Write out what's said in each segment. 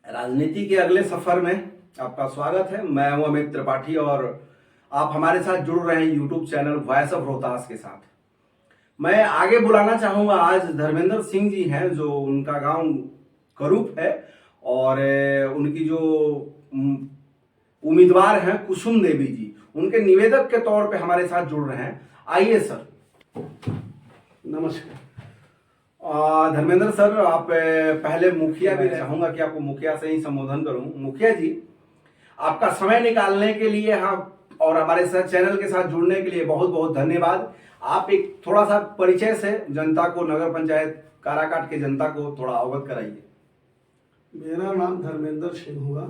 राजनीति के अगले सफर में आपका स्वागत है। मैं हूं अमित त्रिपाठी और आप हमारे साथ जुड़ रहे हैं YouTube channel voice of Rohtas के साथ। मैं आगे बुलाना चाहूंगा, आज धर्मेंद्र सिंह जी हैं जो उनका गांव करूप है और उनकी जो उम्मीदवार हैं कुसुम देवी जी, उनके निवेदक के तौर पे हमारे साथ जुड़ रहे हैं। आइए सर। नमस्कार। धर्मेंद्र सर, आप पहले मुखिया भी चाहूंगा कि आपको मुखिया से ही संबोधन करूं। मुखिया जी, आपका समय निकालने के लिए हम और हमारे साथ चैनल के साथ जुड़ने के लिए बहुत बहुत धन्यवाद। आप एक थोड़ा सा परिचय से जनता को, नगर पंचायत काराकाट के जनता को थोड़ा अवगत कराइए। मेरा नाम धर्मेंद्र सिंह हुआ।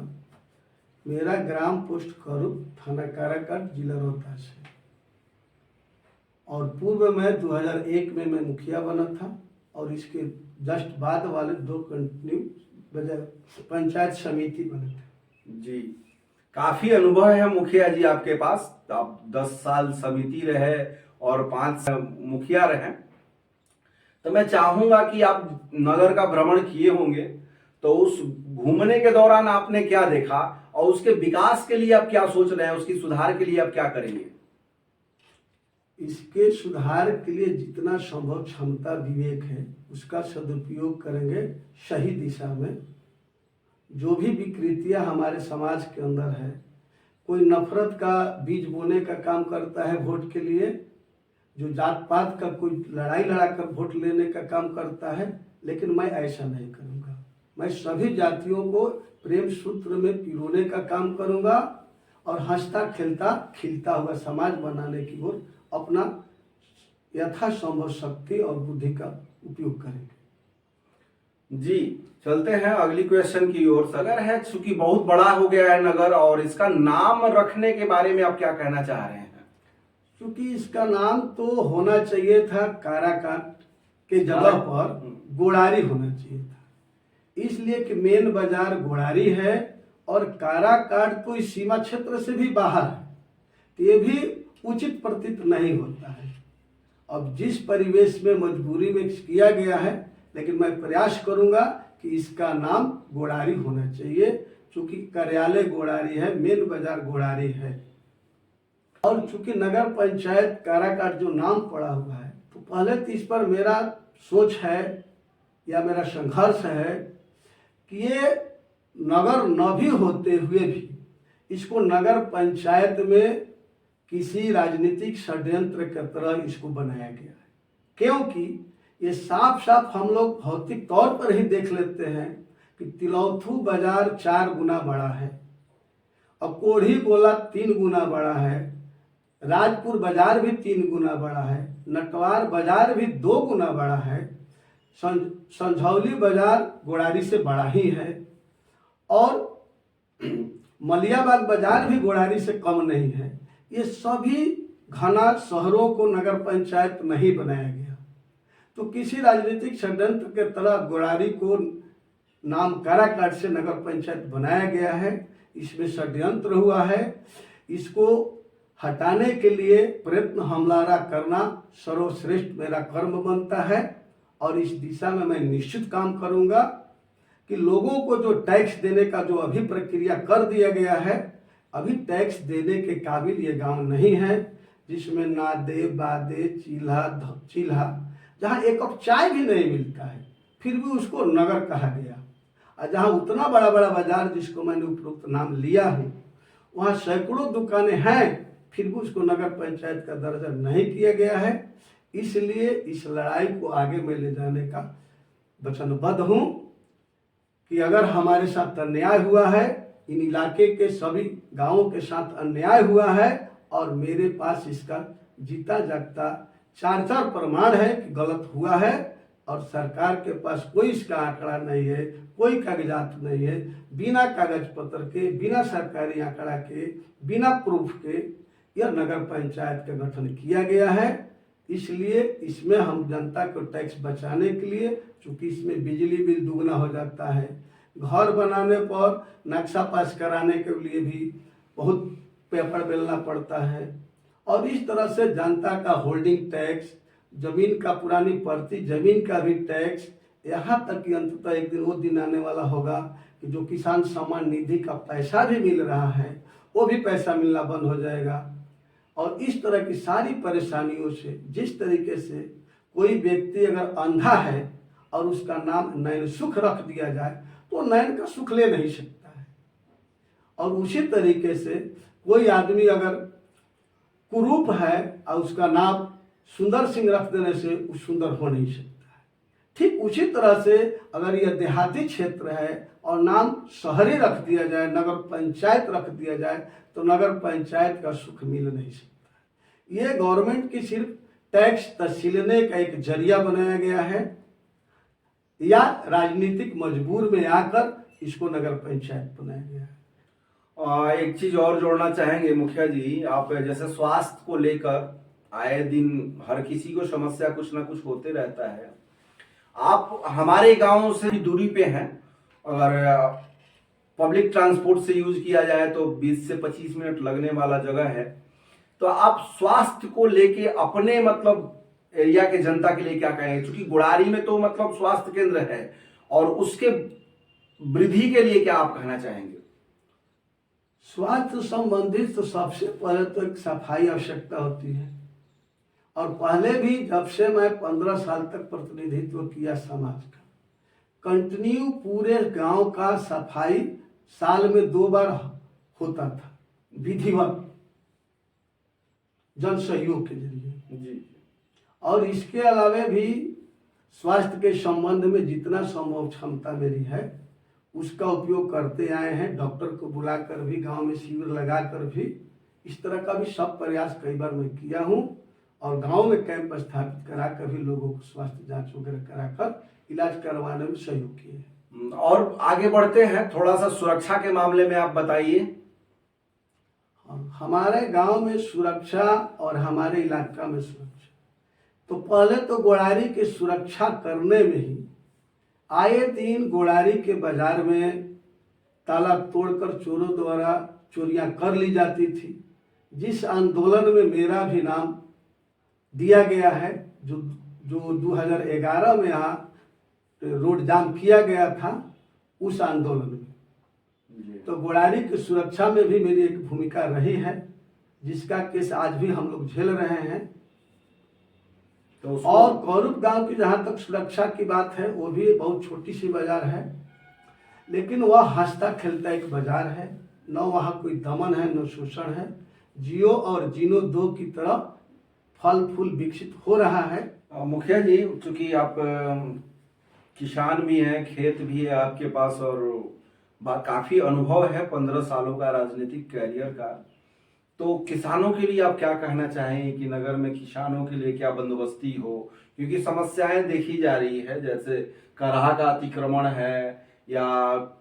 मेरा ग्राम पोस्ट करूप, थाना काराकाट, जिला रोहतास है। और पूर्व में 2001 में मैं मुखिया बना था और इसके जस्ट बाद वाले 2 कंटिन्यू पंचायत समिति बने थे। जी, काफी अनुभव है मुखिया जी आपके पास। आप 10 साल समिति रहे और 5 मुखिया रहे। तो मैं चाहूंगा कि आप नगर का भ्रमण किए होंगे, तो उस घूमने के दौरान आपने क्या देखा और उसके विकास के लिए आप क्या सोच रहे हैं, उसकी सुधार के लिए आप क्या करेंगे? इसके सुधार के लिए जितना संभव क्षमता विवेक है उसका सदुपयोग करेंगे सही दिशा में। जो भी विकृतियां हमारे समाज के अंदर है, कोई नफरत का बीज बोने का काम करता है वोट के लिए, जो जात पात का कोई लड़ाई लड़ाकर वोट लेने का काम करता है, लेकिन मैं ऐसा नहीं करूंगा। मैं सभी जातियों को प्रेम सूत्र में पिरोने का काम करूंगा और हंसता खेलता खिलता हुआ समाज बनाने की ओर अपना यथासंभव शक्ति और बुद्धि का उपयोग करेंगे। जी, चलते हैं अगली क्वेश्चन की ओर। अगर है, चूंकि बहुत बड़ा हो गया है नगर, और इसका नाम रखने के बारे में आप क्या कहना चाह रहे हैं? क्योंकि इसका नाम तो होना चाहिए था काराकाट के जगह पर गोड़ारी होना चाहिए था, इसलिए कि मेन बाजार गोड़ारी है और काराकाट तो इस सीमा क्षेत्र से भी बाहर है, तो ये भी उचित प्रतीत नहीं होता है। अब जिस परिवेश में मजबूरी में किया गया है, लेकिन मैं प्रयास करूंगा कि इसका नाम गोड़ारी होना चाहिए, चूंकि कार्यालय गोड़ारी है, मेन बाजार गोड़ारी है। और चूंकि नगर पंचायत काराकाट जो नाम पड़ा हुआ है, तो पहले तो इस पर मेरा सोच है या मेरा संघर्ष है कि ये नगर न भी होते हुए भी इसको नगर पंचायत में किसी राजनीतिक षड्यंत्र की तरह इसको बनाया गया है। क्योंकि ये साफ साफ हम लोग भौतिक तौर पर ही देख लेते हैं कि तिलौथू बाजार 4 गुना बड़ा है और कोढ़ी गोला 3 गुना बड़ा है, राजपुर बाजार भी 3 गुना बड़ा है, नटवार बाजार भी 2 गुना बड़ा है, संझौली बाजार गोड़ारी से बड़ा ही है और मलियाबाग बाजार भी गोड़ारी से कम नहीं है। ये सभी घना शहरों को नगर पंचायत नहीं बनाया गया, तो किसी राजनीतिक षड्यंत्र के तरह गोड़ारी को नाम काराकाट से नगर पंचायत बनाया गया है। इसमें षड्यंत्र हुआ है। इसको हटाने के लिए प्रयत्न हमलारा करना सर्वश्रेष्ठ मेरा कर्म बनता है और इस दिशा में मैं निश्चित काम करूंगा कि लोगों को जो टैक्स देने का जो अभी प्रक्रिया कर दिया गया है, अभी टैक्स देने के काबिल ये गांव नहीं है, जिसमें नादे बादे चील्हा जहाँ 1 कप चाय भी नहीं मिलता है, फिर भी उसको नगर कहा गया। और जहाँ उतना बड़ा बड़ा बाजार जिसको मैंने उपरोक्त नाम लिया है, वहाँ सैकड़ों दुकानें हैं, फिर भी उसको नगर पंचायत का दर्जा नहीं किया गया है। इसलिए इस लड़ाई को आगे में ले जाने का वचनबद्ध हूँ कि अगर हमारे साथ अन्याय हुआ है, इन इलाके के सभी गांवों के साथ अन्याय हुआ है और मेरे पास इसका जीता जागता 4 प्रमाण है कि गलत हुआ है और सरकार के पास कोई इसका आंकड़ा नहीं है, कोई कागजात नहीं है, बिना कागज पत्र के, बिना सरकारी आंकड़ा के, बिना प्रूफ के यह नगर पंचायत का गठन किया गया है। इसलिए इसमें हम जनता को टैक्स बचाने के लिए, चूंकि इसमें बिजली बिल दुगना हो जाता है, घर बनाने पर नक्शा पास कराने के लिए भी बहुत पेपर बेलना पड़ता है और इस तरह से जनता का होल्डिंग टैक्स, जमीन का पुरानी पड़ती जमीन का भी टैक्स, यहाँ तक कि अंततः एक दिन वो दिन आने वाला होगा कि जो किसान सम्मान निधि का पैसा भी मिल रहा है वो भी पैसा मिलना बंद हो जाएगा। और इस तरह की सारी परेशानियों से, जिस तरीके से कोई व्यक्ति अगर अंधा है और उसका नाम नयन सुख रख दिया जाए तो नयन का सुख ले नहीं सकता है। और उसी तरीके से कोई आदमी अगर कुरूप है और उसका नाम सुंदर सिंह रख देने से वो सुंदर हो नहीं सकता है। ठीक उसी तरह से अगर यह देहाती क्षेत्र है और नाम शहरी रख दिया जाए, नगर पंचायत रख दिया जाए, तो नगर पंचायत का सुख मिल नहीं सकता है। ये गवर्नमेंट की सिर्फ टैक्स तसीलने का एक जरिया बनाया गया है, या राजनीतिक मजबूर में आकर इसको नगर पंचायत बनाया गया है। एक चीज और जोड़ना चाहेंगे मुखिया जी, आप जैसे स्वास्थ्य को लेकर आए दिन हर किसी को समस्या कुछ ना कुछ होते रहता है। आप हमारे गांव से भी दूरी पे हैं, अगर पब्लिक ट्रांसपोर्ट से यूज किया जाए तो 20 से 25 मिनट लगने वाला जगह है। तो आप स्वास्थ्य को लेके अपने मतलब एरिया के जनता के लिए क्या कहेंगे? क्योंकि गुड़ारी में तो मतलब स्वास्थ्य केंद्र है, और उसके वृद्धि के लिए क्या आप कहना चाहेंगे? स्वास्थ्य संबंधित तो सबसे पहले तो एक सफाई आवश्यकता होती है। और पहले भी जब से मैं 15 साल तक प्रतिनिधित्व किया समाज का, कंटिन्यू पूरे गांव का सफाई साल में 2 बार होता था, विधिवत जन सहयोग के जरिए जी। और इसके अलावे भी स्वास्थ्य के संबंध में जितना संभव क्षमता मेरी है उसका उपयोग करते आए हैं। डॉक्टर को बुलाकर भी, गांव में शिविर लगाकर भी, इस तरह का भी सब प्रयास कई बार मैं किया हूं। और गांव में कैंप स्थापित कराकर भी लोगों को स्वास्थ्य जांच वगैरह कराकर इलाज करवाने में सहयोग किए। और आगे बढ़ते हैं, थोड़ा सा सुरक्षा के मामले में आप बताइए। हमारे गांव में सुरक्षा और हमारे इलाका में सुरक्षा, तो पहले तो गोड़ारी की सुरक्षा करने में ही आए दिन गोड़ारी के बाजार में ताला तोड़कर चोरों द्वारा चोरियां कर ली जाती थी। जिस आंदोलन में मेरा भी नाम दिया गया है, जो 2011 में यहाँ रोड जाम किया गया था, उस आंदोलन में तो गोड़ारी की सुरक्षा में भी मेरी एक भूमिका रही है, जिसका केस आज भी हम लोग झेल रहे हैं। तो और कौरुप गांव की जहाँ तक सुरक्षा की बात है, वो भी बहुत छोटी सी बाजार है, लेकिन वह हंसता खेलता एक बाजार है। न वहाँ कोई दमन है न शोषण है। जियो और जीनो दो की तरफ फल फूल विकसित हो रहा है। मुखिया जी, चूंकि आप किसान भी हैं, खेत भी है आपके पास, और काफी अनुभव है 15 सालों का राजनीतिक कैरियर का, तो किसानों के लिए आप क्या कहना चाहेंगे कि नगर में किसानों के लिए क्या बंदोबस्ती हो? क्योंकि समस्याएं देखी जा रही है, जैसे कराह का अतिक्रमण है या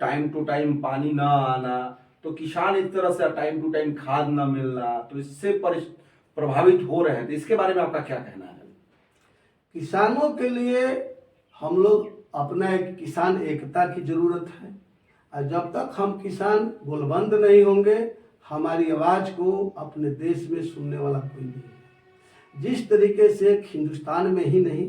टाइम टू टाइम पानी ना आना, तो किसान इस तरह से टाइम टू टाइम खाद ना मिलना, तो इससे प्रभावित हो रहे हैं। तो इसके बारे में आपका क्या कहना है? किसानों के लिए हम लोग अपना एक किसान एकता की जरूरत है, और जब तक हम किसान गोलबंद नहीं होंगे, हमारी आवाज को अपने देश में सुनने वाला कोई नहीं है। जिस तरीके से हिंदुस्तान में ही नहीं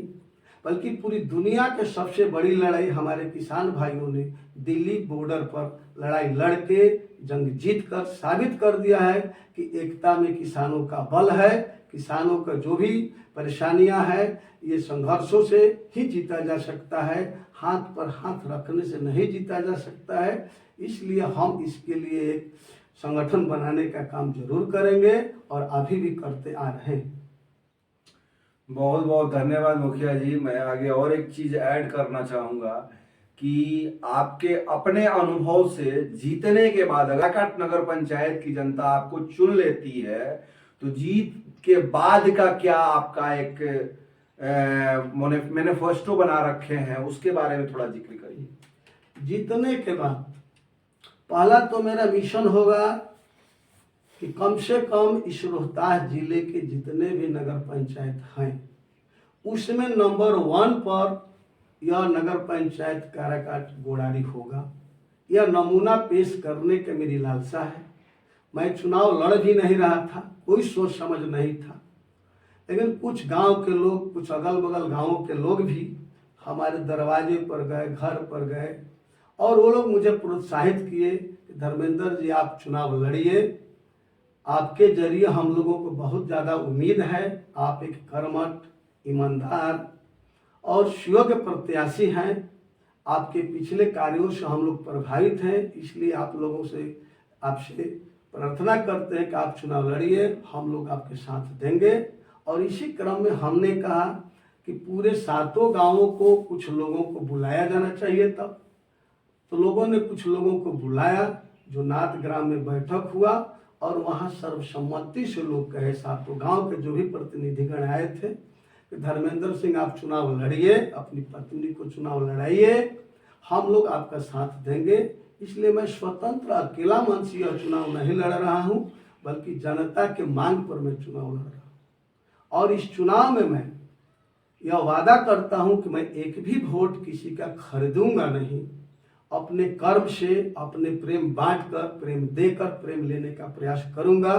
बल्कि पूरी दुनिया के सबसे बड़ी लड़ाई हमारे किसान भाइयों ने दिल्ली बॉर्डर पर लड़ाई लड़के जंग जीत कर साबित कर दिया है कि एकता में किसानों का बल है। किसानों का जो भी परेशानियां हैं, ये संघर्षों से ही जीता जा सकता है, हाथ पर हाथ रखने से नहीं जीता जा सकता है। इसलिए हम इसके लिए एक संगठन बनाने का काम जरूर करेंगे और अभी भी करते आ रहे हैं। बहुत बहुत धन्यवाद मुखिया जी। मैं आगे और एक चीज ऐड करना चाहूंगा कि आपके अपने अनुभव से जीतने के बाद अगर नगर पंचायत की जनता आपको चुन लेती है, तो जीत के बाद का क्या आपका एक मैनिफेस्टो बना रखे हैं, उसके बारे में थोड़ा जिक्र करिए। जीतने के बाद पहला तो मेरा मिशन होगा कि कम से कम इस रोहतास जिले के जितने भी नगर पंचायत हैं, उसमें नंबर 1 पर यह नगर पंचायत काराकाट गोड़ारी होगा। यह नमूना पेश करने की मेरी लालसा है। मैं चुनाव लड़ भी नहीं रहा था, कोई सोच समझ नहीं था, लेकिन कुछ गांव के लोग, कुछ अगल बगल गांवों के लोग भी हमारे दरवाजे पर गए, घर पर गए और वो लोग मुझे प्रोत्साहित किए कि धर्मेंद्र जी आप चुनाव लड़िए, आपके जरिए हम लोगों को बहुत ज़्यादा उम्मीद है, आप एक कर्मठ, ईमानदार और सुयोग्य प्रत्याशी हैं। आपके पिछले कार्यों से हम लोग प्रभावित हैं, इसलिए आप लोगों से आपसे प्रार्थना करते हैं कि आप चुनाव लड़िए, हम लोग आपके साथ देंगे। और इसी क्रम में हमने कहा कि पूरे 7 गांवों को कुछ लोगों को बुलाया जाना चाहिए तब। तो लोगों ने कुछ लोगों को बुलाया, जो नाथ ग्राम में बैठक हुआ और वहाँ सर्वसम्मति से लोग कहे, 7 गांव के जो भी प्रतिनिधिगण आए थे कि धर्मेंद्र सिंह आप चुनाव लड़िए, अपनी पत्नी को चुनाव लड़ाइए, हम लोग आपका साथ देंगे। इसलिए मैं स्वतंत्र अकेला मन से यह चुनाव नहीं लड़ रहा हूँ, बल्कि जनता के मांग पर मैं चुनाव लड़ रहा हूँ। और इस चुनाव में मैं यह वादा करता हूँ कि मैं एक भी वोट किसी का खरीदूंगा नहीं, अपने कर्म से, अपने प्रेम बांटकर, प्रेम देकर प्रेम लेने का प्रयास करूंगा।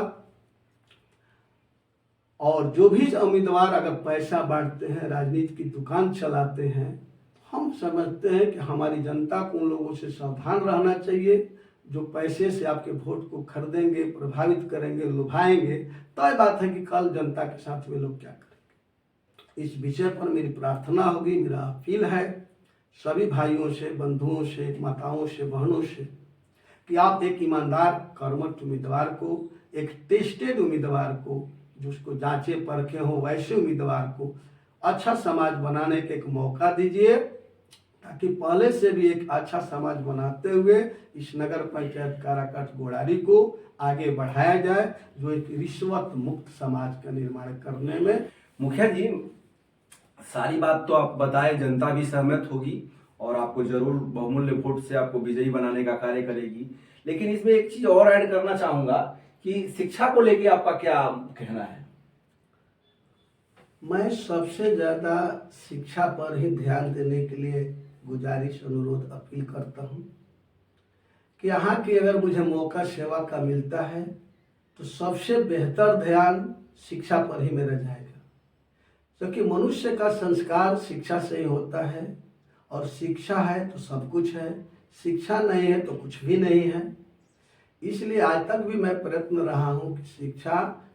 और जो भी उम्मीदवार अगर पैसा बांटते हैं, राजनीति की दुकान चलाते हैं, हम समझते हैं कि हमारी जनता को उन लोगों से सावधान रहना चाहिए जो पैसे से आपके वोट को खरीदेंगे, प्रभावित करेंगे, लुभाएंगे। तय बात है कि कल जनता के साथ वे लोग क्या करेंगे। इस विषय पर मेरी प्रार्थना होगी, मेरा अपील है सभी भाइयों से, बंधुओं से, माताओं से, बहनों से कि आप एक ईमानदार कर्मठ उम्मीदवार को, एक टेस्टेड उम्मीदवार को, जिसको जांचे परखे हो वैसे उम्मीदवार को अच्छा समाज बनाने का एक मौका दीजिए, ताकि पहले से भी एक अच्छा समाज बनाते हुए इस नगर पंचायत काराकाट गोड़ारी को आगे बढ़ाया जाए, जो एक रिश्वत मुक्त समाज का निर्माण करने में। मुखिया जी, सारी बात तो आप बताए, जनता भी सहमत होगी और आपको जरूर बहुमूल्य वोट से आपको विजयी बनाने का कार्य करेगी। लेकिन इसमें एक चीज और ऐड करना चाहूंगा कि शिक्षा को लेके आपका क्या कहना है? मैं सबसे ज्यादा शिक्षा पर ही ध्यान देने के लिए गुजारिश, अनुरोध, अपील करता हूं कि यहाँ की अगर मुझे मौका सेवा का मिलता है तो सबसे बेहतर ध्यान शिक्षा पर ही मेरा जाएगा, क्योंकि मनुष्य का संस्कार शिक्षा से ही होता है और शिक्षा है तो सब कुछ है, शिक्षा नहीं है तो कुछ भी नहीं है। इसलिए आज तक भी मैं प्रयत्न रहा हूँ कि शिक्षा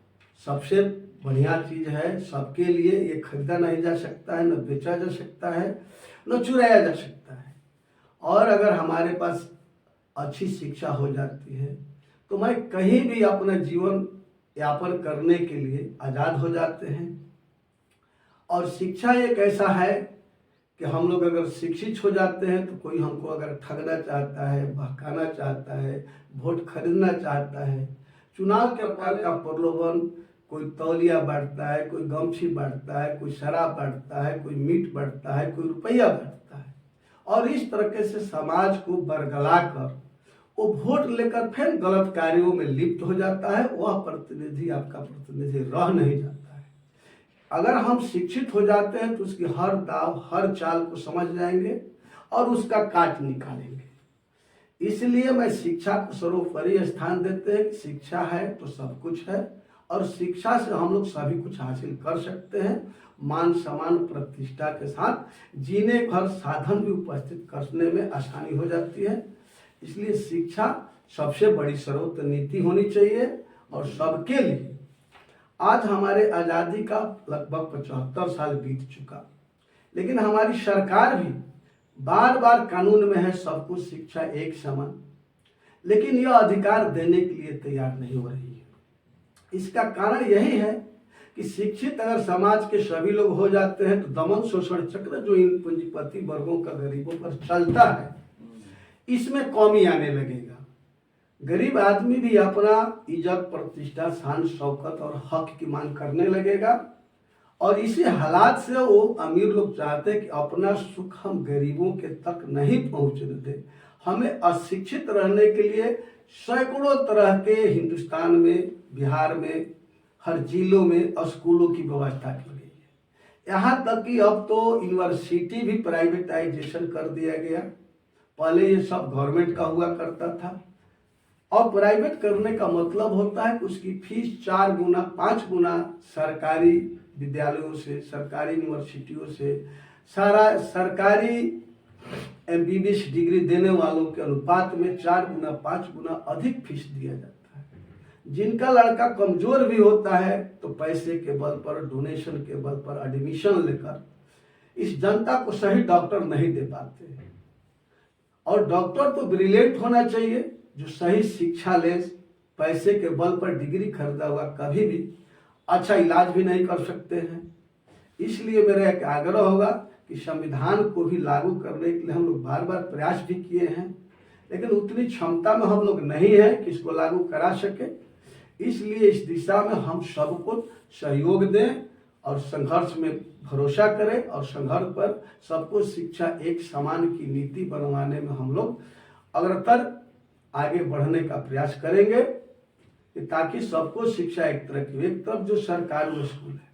सबसे बढ़िया चीज़ है सबके लिए। ये खरीदा नहीं जा सकता है, न बेचा जा सकता है, न चुराया जा सकता है। और अगर हमारे पास अच्छी शिक्षा हो जाती है तो मैं कहीं भी अपना जीवन यापन करने के लिए आज़ाद हो जाते हैं। और शिक्षा एक ऐसा है कि हम लोग अगर शिक्षित हो जाते हैं तो कोई हमको अगर ठगना चाहता है, बहकाना चाहता है, वोट खरीदना चाहता है, चुनाव के प्रकार का प्रलोभन, कोई तौलिया बांटता है, कोई गमछी बांटता है, कोई शराब बांटता है, कोई मीट बांटता है, कोई रुपया बांटता है, और इस तरीके से समाज को बरगला कर वो वोट लेकर फिर गलत कार्यों में लिप्त हो जाता है। वह प्रतिनिधि आपका प्रतिनिधि रह नहीं जाता है। अगर हम शिक्षित हो जाते हैं तो उसकी हर दाव, हर चाल को समझ जाएंगे और उसका काट निकालेंगे। इसलिए मैं शिक्षा को सर्वोपरि स्थान देते हैं। शिक्षा है तो सब कुछ है, और शिक्षा से हम लोग सभी कुछ हासिल कर सकते हैं। मान सम्मान प्रतिष्ठा के साथ जीने भर साधन भी उपस्थित करने में आसानी हो जाती है। इसलिए शिक्षा सबसे बड़ी सर्वोत्तम नीति होनी चाहिए और सबके लिए। आज हमारे आज़ादी का लगभग 75 साल बीत चुका, लेकिन हमारी सरकार भी बार बार कानून में है सबको शिक्षा एक समान, लेकिन यह अधिकार देने के लिए तैयार नहीं हो रही है। इसका कारण यही है कि शिक्षित अगर समाज के सभी लोग हो जाते हैं तो दमन शोषण चक्र जो इन पूंजीपति वर्गों का गरीबों पर चलता है, इसमें कमी आने लगेगा। गरीब आदमी भी अपना इज्जत, प्रतिष्ठा, शान, शौकत और हक की मांग करने लगेगा, और इसी हालात से वो अमीर लोग चाहते हैं कि अपना सुख हम गरीबों के तक नहीं पहुंचने दें। हमें अशिक्षित रहने के लिए सैकड़ों तरह के हिंदुस्तान में, बिहार में, हर जिलों में स्कूलों की व्यवस्था की गई है। यहाँ तक कि अब तो यूनिवर्सिटी भी प्राइवेटाइजेशन कर दिया गया। पहले ये सब गवर्नमेंट का हुआ करता था, और प्राइवेट करने का मतलब होता है कि उसकी फीस 4 गुना 5 गुना सरकारी विद्यालयों से, सरकारी यूनिवर्सिटियों से, सारा सरकारी MBBS डिग्री देने वालों के अनुपात में 4 गुना 5 गुना अधिक फीस दिया जाता है। जिनका लड़का कमजोर भी होता है तो पैसे के बल पर, डोनेशन के बल पर एडमिशन लेकर इस जनता को सही डॉक्टर नहीं दे पाते हैं। और डॉक्टर तो ब्रिलियंट होना चाहिए जो सही शिक्षा ले, पैसे के बल पर डिग्री खरीदा हुआ कभी भी अच्छा इलाज भी नहीं कर सकते हैं। इसलिए मेरा एक आग्रह होगा कि संविधान को भी लागू करने के लिए हम लोग बार बार प्रयास भी किए हैं, लेकिन उतनी क्षमता में हम लोग नहीं है कि इसको लागू करा सके। इसलिए इस दिशा में हम सबको सहयोग दें और संघर्ष में भरोसा करें और संघर्ष पर सबको शिक्षा एक समान की नीति बनवाने में हम लोग अग्रतर आगे बढ़ने का प्रयास करेंगे ताकि सबको शिक्षा एक तरह की। एक तरफ जो सरकारी स्कूल है,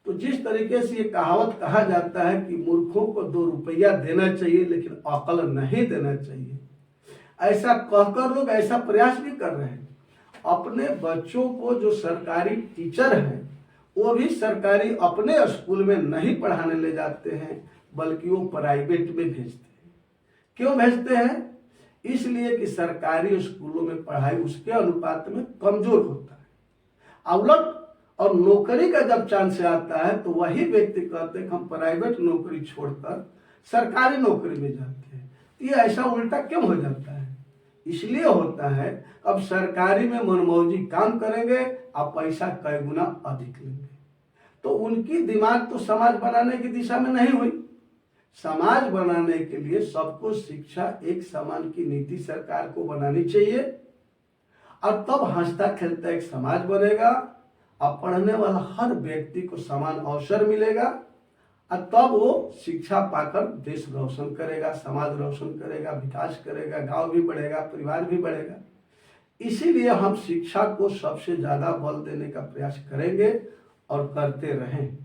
तो जिस तरीके से ये कहावत कहा जाता है कि मूर्खों को 2 रुपया देना चाहिए लेकिन अकल नहीं देना चाहिए, ऐसा कहकर लोग ऐसा प्रयास भी कर रहे हैं। अपने बच्चों को जो सरकारी टीचर हैं वो भी सरकारी अपने स्कूल में नहीं पढ़ाने ले जाते हैं, बल्कि वो प्राइवेट में भेजते हैं। क्यों भेजते हैं? इसलिए कि सरकारी स्कूलों में पढ़ाई उसके अनुपात में कमजोर होता है। उलट और नौकरी का जब चांस आता है तो वही व्यक्ति कहते हैं कि हम प्राइवेट नौकरी छोड़कर सरकारी नौकरी में जाते हैं। ये ऐसा उल्टा क्यों हो जाता है? इसलिए होता है अब सरकारी में मनमौजी काम करेंगे, आप पैसा कई गुना अधिक लेंगे। तो उनकी दिमाग तो समाज बनाने की दिशा में नहीं हुई। समाज बनाने के लिए सबको शिक्षा एक समान की नीति सरकार को बनानी चाहिए और तब हंसता खेलता एक समाज बनेगा। अब पढ़ने वाला हर व्यक्ति को समान अवसर मिलेगा और तब वो शिक्षा पाकर देश रोशन करेगा, समाज रोशन करेगा, विकास करेगा, गांव भी बढ़ेगा, परिवार भी बढ़ेगा। इसीलिए हम शिक्षा को सबसे ज्यादा बल देने का प्रयास करेंगे और करते रहें।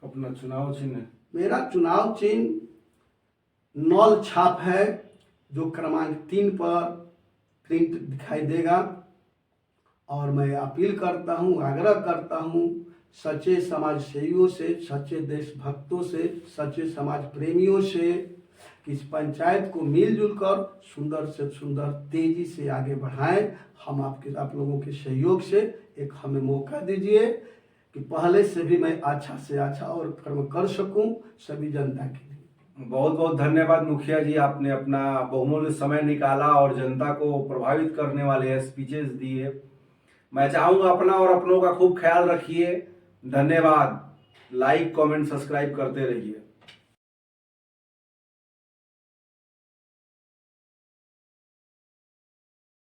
अपना चुनाव चिन्ह? मेरा चुनाव चिन्ह नौल छाप है, जो क्रमांक 3 पर प्रिंट दिखाई देगा। और मैं अपील करता हूँ, आग्रह करता हूँ सच्चे समाज सेवियों से, सच्चे देशभक्तों से, सच्चे समाज प्रेमियों से कि इस पंचायत को मिलजुल कर सुंदर से सुंदर तेजी से आगे बढ़ाएं। हम आप लोगों के सहयोग से एक हमें मौका दीजिए कि पहले से भी मैं अच्छा से अच्छा और कर्म कर सकूं सभी जनता के लिए। बहुत बहुत धन्यवाद मुखिया जी, आपने अपना बहुमूल्य समय निकाला और जनता को प्रभावित करने वाले स्पीचेस दिए। मैं चाहूंगा अपना और अपनों का खूब ख्याल रखिए। धन्यवाद। लाइक, कमेंट, सब्सक्राइब करते रहिए।